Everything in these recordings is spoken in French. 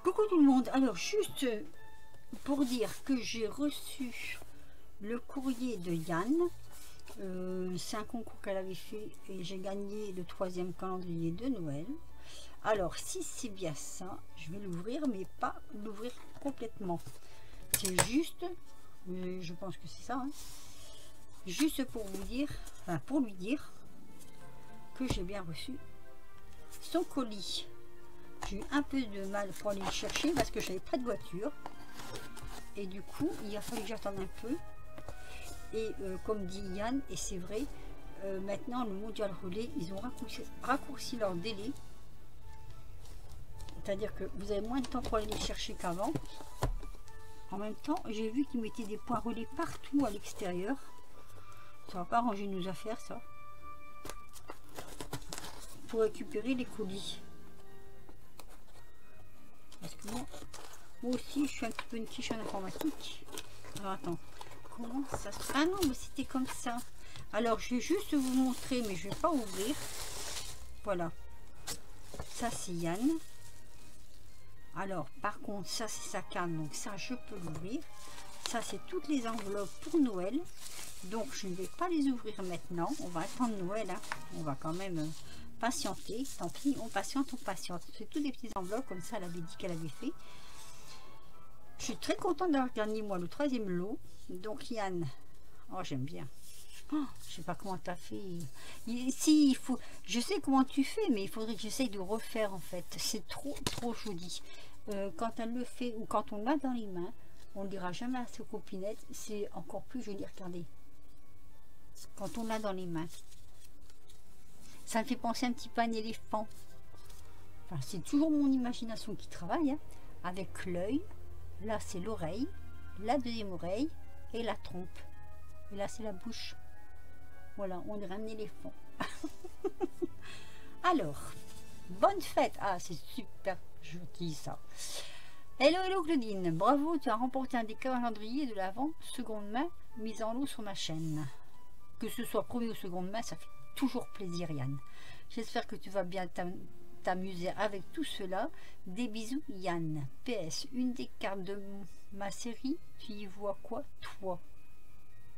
Coucou tout le monde, alors juste pour dire que j'ai reçu le courrier de Yann, c'est un concours qu'elle avait fait et j'ai gagné le 3e calendrier de Noël. Alors si c'est bien ça, je vais l'ouvrir mais pas l'ouvrir complètement, c'est juste, je pense que c'est ça, hein, juste pour vous dire, enfin pour lui dire que j'ai bien reçu son colis. J'ai eu un peu de mal pour aller le chercher parce que je n'avais pas de voiture et du coup il a fallu que j'attende un peu et comme dit Yann, et c'est vrai, maintenant le mondial relais, ils ont raccourci leur délai, c'est à dire que vous avez moins de temps pour aller les chercher qu'avant. En même temps j'ai vu qu'ils mettaient des points relais partout à l'extérieur, ça va pas arranger nos affaires ça, pour récupérer les colis. Parce que moi aussi je suis un petit peu une quiche en informatique. Alors attends, comment ça se... Ah non, mais c'était comme ça. Alors je vais juste vous montrer, mais je vais pas ouvrir. Voilà, ça c'est Yann. Alors par contre ça c'est sa canne, donc ça je peux l'ouvrir. Ça c'est toutes les enveloppes pour Noël, donc je ne vais pas les ouvrir maintenant. On va attendre Noël, hein. On va quand même patienter, tant pis, on patiente. C'est toutes des petites enveloppes comme ça, elle avait dit qu'elle avait fait. Je suis très contente d'avoir gagné moi le 3e lot. Donc Yann, oh j'aime bien. Oh, je sais pas comment tu as fait. Si il faut, je sais comment tu fais, mais il faudrait que j'essaye de refaire en fait. C'est trop joli. Quand elle le fait ou quand on l'a dans les mains, on ne dira jamais à ses copinettes. C'est encore plus joli. Regardez. Quand on l'a dans les mains. Ça me fait penser un petit peu à un éléphant. Enfin, c'est toujours mon imagination qui travaille, hein, avec l'œil. Là, c'est l'oreille. La deuxième oreille. Et la trompe. Et là, c'est la bouche. Voilà, on dirait un éléphant. Alors, bonne fête. Ah, c'est super joli ça. Hello Claudine. Bravo, tu as remporté un des calendriers de l'Avent seconde main mis en lot sur ma chaîne. Que ce soit premier ou seconde main, ça fait toujours plaisir Yann. J'espère que tu vas bien t'amuser avec tout cela. Des bisous Yann. PS, une des cartes de ma série, tu y vois quoi toi?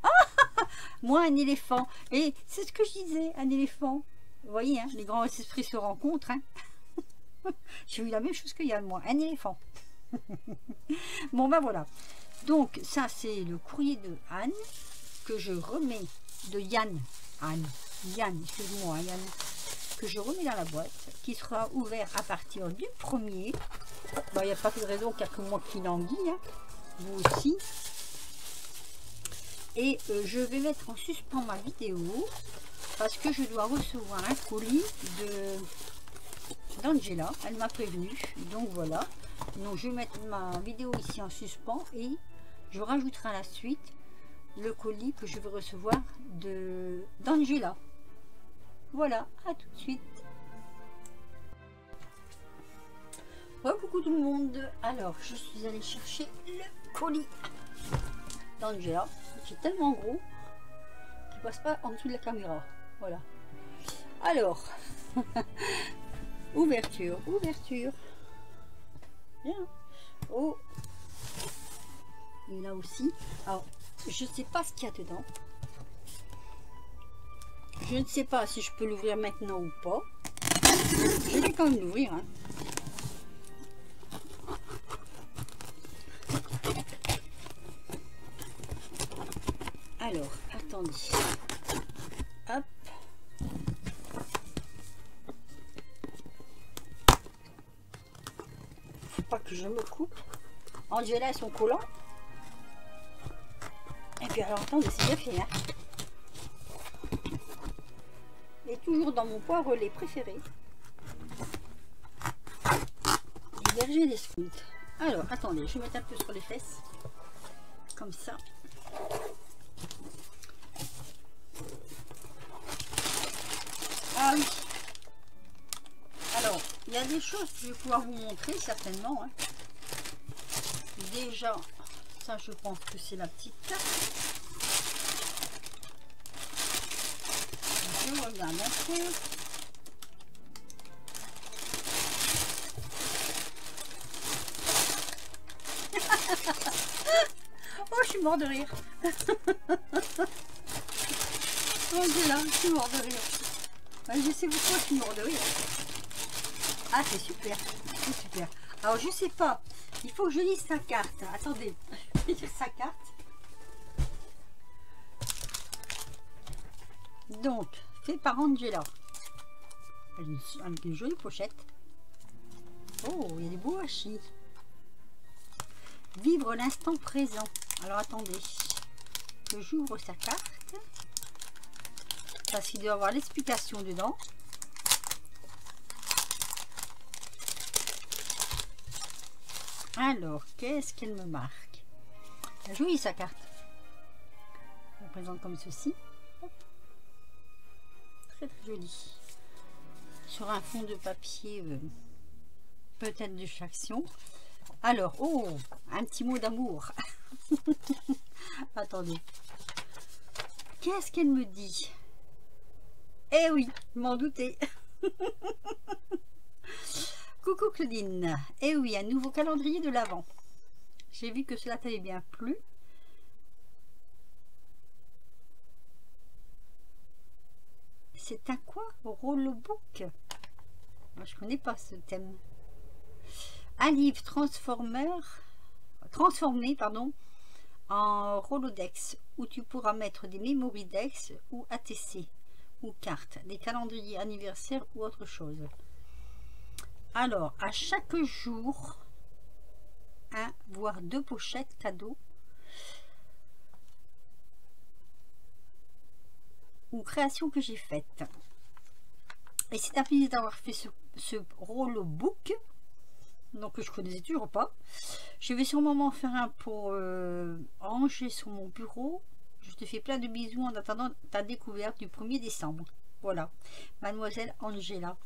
Ah, moi un éléphant. Et c'est ce que je disais, un éléphant. Vous voyez, hein, les grands esprits se rencontrent. Hein. J'ai eu la même chose que Yann, moi, un éléphant. Bon ben voilà. Donc ça c'est le courrier de Anne que je remets, de Yann. Yann, excuse-moi Yann, que je remets dans la boîte, qui sera ouvert à partir du 1er. Il n'y a pas de raison qu'il n'y a que moi qui languis, hein. Vous aussi. Et je vais mettre en suspens ma vidéo parce que je dois recevoir un colis d'Angela. Elle m'a prévenu, donc voilà. Donc je vais mettre ma vidéo ici en suspens et je rajouterai à la suite le colis que je vais recevoir d'Angela. Voilà, à tout de suite. Ouais, coucou tout le monde. Alors je suis allée chercher le colis d'Angela, qui est tellement gros qu'il passe pas en dessous de la caméra. Voilà. Alors ouverture. Bien. Oh, et là aussi. Alors je sais pas ce qu'il y a dedans. Je ne sais pas si je peux l'ouvrir maintenant ou pas. Je vais quand même l'ouvrir, hein. Alors, attendez. Hop. Faut pas que je me coupe. Angela et son collant. Et puis alors, attendez, c'est bien fait, hein. Et toujours dans mon poids relais préféré. Les bergers des scouts. Alors, attendez, je vais mettre un peu sur les fesses. Comme ça. Ah oui. Alors, il y a des choses que je vais pouvoir vous montrer certainement, hein. Déjà, ça je pense que c'est la petite carte. Je regarde un peu. suis mort de rire. Angela, je suis mort de rire. Ouais, je sais pourquoi je suis mort de rire. Ah, c'est super. C'est super. Alors, je sais pas. Il faut que je lise sa carte. Attendez, je vais lire sa carte. Donc, fait par Angela. Une jolie pochette. Oh, il y a des beaux hachis. Vivre l'instant présent. Alors, attendez. Que j'ouvre sa carte. Parce qu'il doit y avoir l'explication dedans. Alors, qu'est-ce qu'elle me marque? Jolie sa carte. Je la présente comme ceci. Hop. Très très jolie. Sur un fond de papier peut-être de chaction. Alors, oh, un petit mot d'amour. Attendez. Qu'est-ce qu'elle me dit? Eh oui, je m'en doutais. Coucou Claudine. Eh oui, un nouveau calendrier de l'Avent. J'ai vu que cela t'avait bien plu. C'est un quoi? Rollbook? Je connais pas ce thème. Un livre transformé en Rolodex où tu pourras mettre des Memoridex ou ATC ou cartes, des calendriers anniversaires ou autre chose. Alors, à chaque jour, un voire deux pochettes cadeaux ou créations que j'ai faites. Et c'est un plaisir d'avoir fait ce Rollbook. Donc je connaissais toujours pas. Je vais sûrement m'en faire un pour ranger sur mon bureau. Je te fais plein de bisous en attendant ta découverte du 1er décembre. Voilà, mademoiselle Angela,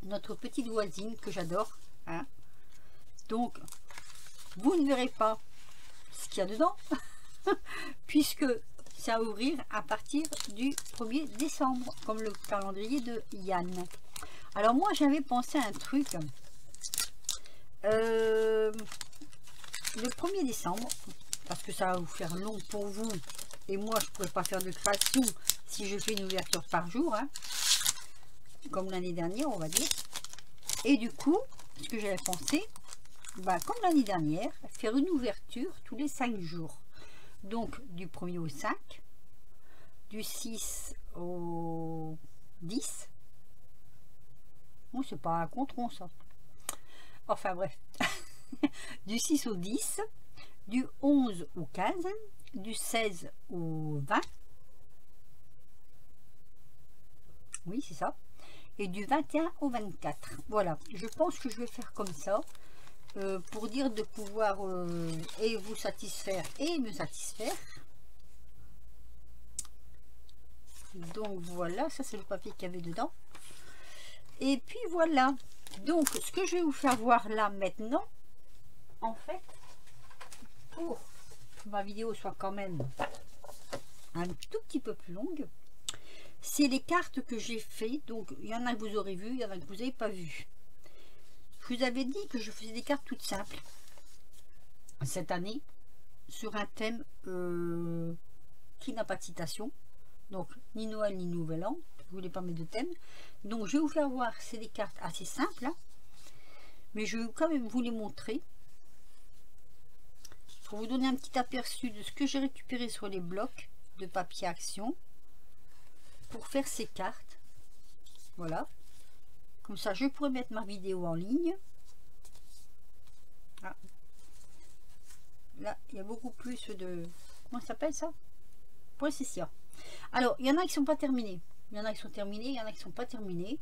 notre petite voisine que j'adore, hein. Donc vous ne verrez pas ce qu'il y a dedans puisque ça va ouvrir à partir du 1er décembre comme le calendrier de Yann. Alors moi j'avais pensé à un truc. Le 1er décembre, parce que ça va vous faire long pour vous et moi je ne pourrais pas faire de création si je fais une ouverture par jour, hein, comme l'année dernière on va dire. Et du coup ce que j'avais pensé, bah, comme l'année dernière, faire une ouverture tous les 5 jours, donc du 1er au 5, du 6 au 10. Bon, c'est pas un contron ça. Enfin bref, du 6 au 10, du 11 au 15, du 16 au 20, oui c'est ça, et du 21 au 24. Voilà, je pense que je vais faire comme ça, pour dire de pouvoir et vous satisfaire et me satisfaire. Donc voilà, ça c'est le papier qu'il y avait dedans. Et puis voilà. Donc, ce que je vais vous faire voir là maintenant, en fait, pour que ma vidéo soit quand même un tout petit peu plus longue, c'est les cartes que j'ai fait. Donc, il y en a que vous aurez vu, il y en a que vous n'avez pas vu. Je vous avais dit que je faisais des cartes toutes simples cette année sur un thème qui n'a pas de citation. Donc, ni Noël ni Nouvel An. Je voulais pas mettre de thème. Donc je vais vous faire voir, c'est des cartes assez simples, hein, mais je vais quand même vous les montrer pour vous donner un petit aperçu de ce que j'ai récupéré sur les blocs de papier action pour faire ces cartes. Voilà, comme ça je pourrais mettre ma vidéo en ligne. Ah. Là il y a beaucoup plus de, comment ça s'appelle ça, poinsettia. Alors il y en a qui sont pas terminés. Il y en a qui sont terminés, il y en a qui sont pas terminés.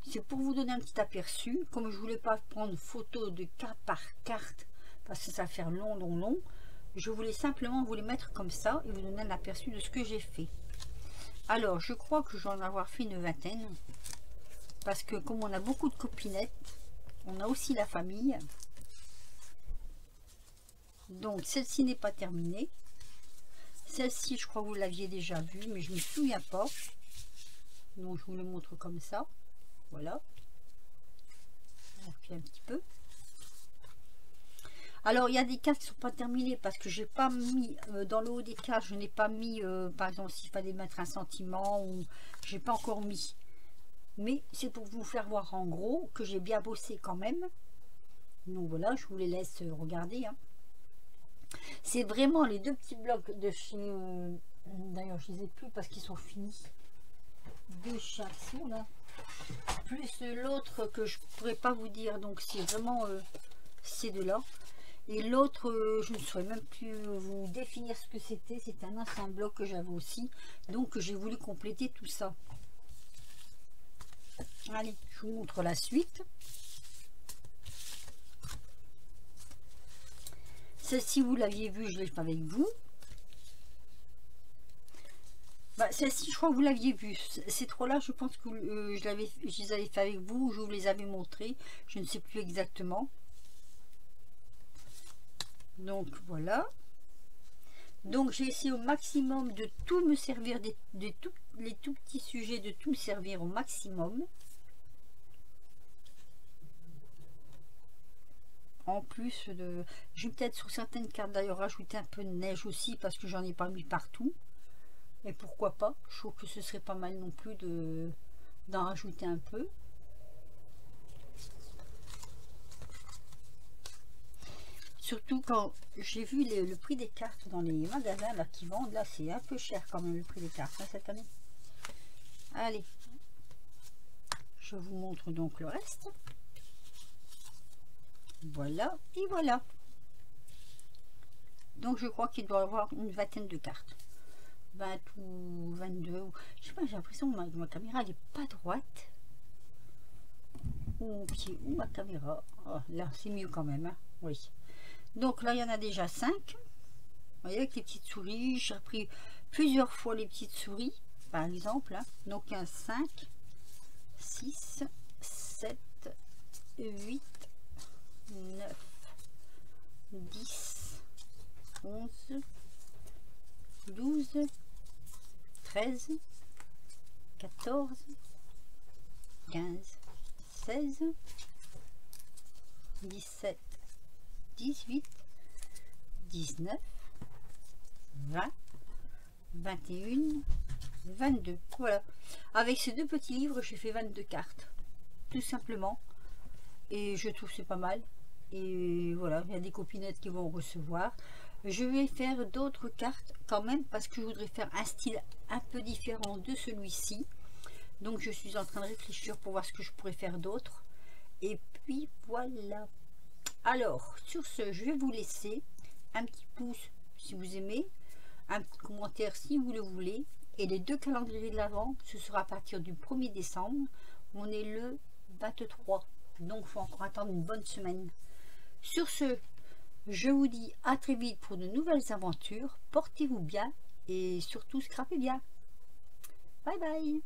C'est pour vous donner un petit aperçu. Comme je voulais pas prendre photo de carte par carte, parce que ça va faire long, je voulais simplement vous les mettre comme ça et vous donner un aperçu de ce que j'ai fait. Alors, je crois que j'en ai avoir fait une vingtaine. Parce que comme on a beaucoup de copinettes, on a aussi la famille. Donc, celle-ci n'est pas terminée. Celle-ci, je crois que vous l'aviez déjà vue, mais je ne me souviens pas. Donc je vous le montre comme ça. Voilà. On appuie un petit peu. Alors il y a des cartes qui sont pas terminées parce que j'ai pas mis dans le haut des cartes, je n'ai pas mis par exemple s'il fallait mettre un sentiment, ou j'ai pas encore mis. Mais c'est pour vous faire voir en gros que j'ai bien bossé quand même. Donc voilà, je vous les laisse regarder, hein. C'est vraiment les deux petits blocs de chez... D'ailleurs, je les ai plus parce qu'ils sont finis. De chez Action, là. Plus l'autre que je pourrais pas vous dire. Donc, c'est vraiment ces deux-là. Et l'autre, je ne saurais même plus vous définir ce que c'était. C'est un ancien bloc que j'avais aussi. Donc, j'ai voulu compléter tout ça. Allez, je vous montre la suite. Celle-ci, vous l'aviez vue, je l'ai fait avec vous. Bah, celle-ci, je crois que vous l'aviez vue. Ces trois-là, je pense que je les avais fait avec vous, je vous les avais montrés. Je ne sais plus exactement. Donc, voilà. Donc, j'ai essayé au maximum de tout me servir, les tout petits sujets, de tout me servir au maximum. En plus de... Je vais peut-être sur certaines cartes d'ailleurs rajouter un peu de neige aussi parce que j'en ai pas mis partout. Et pourquoi pas, je trouve que ce serait pas mal non plus d'en rajouter un peu. Surtout quand j'ai vu le prix des cartes dans les magasins là qui vendent, là c'est un peu cher quand même le prix des cartes hein, cette année. Allez, je vous montre donc le reste. Voilà, et voilà. Donc je crois qu'il doit y avoir une vingtaine de cartes. 20 ou 22. Je sais pas, j'ai l'impression que ma caméra elle est pas droite. Ou pied, ou ma caméra. Oh, là, c'est mieux quand même. Hein. Oui. Donc là, il y en a déjà 5. Vous voyez, avec les petites souris. J'ai repris plusieurs fois les petites souris, par exemple. Hein. Donc il y a 5, 6, 7, 8, 9, 10, 11, 12, 13, 14, 15, 16, 17, 18, 19, 20, 21, 22. Voilà. Avec ces deux petits livres, j'ai fait 22 cartes. Tout simplement. Et je trouve c'est pas mal. Et voilà, il y a des copinettes qui vont recevoir. Je vais faire d'autres cartes quand même parce que je voudrais faire un style un peu différent de celui-ci. Donc je suis en train de réfléchir pour voir ce que je pourrais faire d'autre. Et puis voilà. Alors sur ce, je vais vous laisser un petit pouce si vous aimez, un petit commentaire si vous le voulez. Et les deux calendriers de l'Avent, ce sera à partir du 1er décembre. On est le 23. Donc il faut encore attendre une bonne semaine. Sur ce, je vous dis à très vite pour de nouvelles aventures. Portez-vous bien et surtout scrapez bien. Bye bye.